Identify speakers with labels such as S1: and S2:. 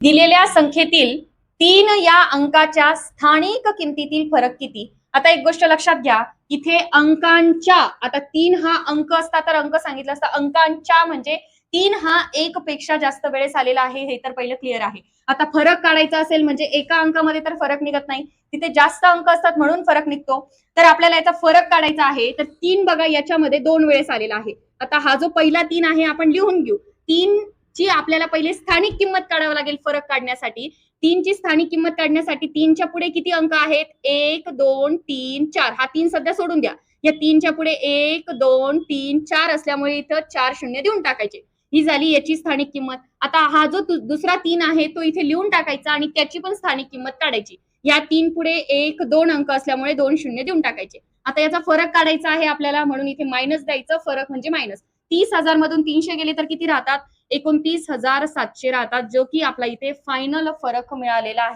S1: दिलेल्या संख्येतील 3 या अंकाच्या स्थानिक किमतीतील फरक किती? आता एक गोष्ट लक्षात घ्या, इथे अंकांच्या, आता 3 हा अंक असता तर अंक सांगितलं असतं, अंकांच्या म्हणजे 3 हा 1 पेक्षा जास्त वेळेस आलेला आहे, हे तर पहिलं क्लिअर आहे. आता फरक काढायचा असेल म्हणजे एका अंकामध्ये तर फरक निघत नाही, तिथे जास्त अंक असतात म्हणून फरक निघतो. तर आपल्याला याचा फरक काढायचा आहे, तर 3 बघा याच्यामध्ये 2 वेळेस आलेला आहे. आता हा जो पहिला 3 आहे आपण लिहून घेऊ. 3 ची आपल्याला पहिले स्थानिक किंमत काढावी लागेल फरक काढण्यासाठी. 3 ची स्थानिक किंमत काढण्यासाठी 3 च्या पुढे किती अंक आहेत? 1, 2, 3, 4. हा 3 सध्या सोडून द्या. या 3 च्या पुढे 1, 2, 3, 4 असल्यामुळे इथं 4 शून्य देऊन टाकायचे. ही झाली याची स्थानिक किंमत. आता हा जो दुसरा 3 आहे तो इथे लिहून टाकायचा आणि त्याची पण स्थानिक किंमत काढायची. या 3 पुढे 1, 2 अंक असल्यामुळे 2 शून्य देऊन टाकायचे. आता याचा फरक काढायचा आहे आपल्याला म्हणून इथे मायनस द्यायचं. फरक म्हणजे मायनस. 30,000 मधून 300 गेले तर किती राहतात? 29,700 राहतात, जो की आपला इथे फायनल फरक मिळालेला आहे.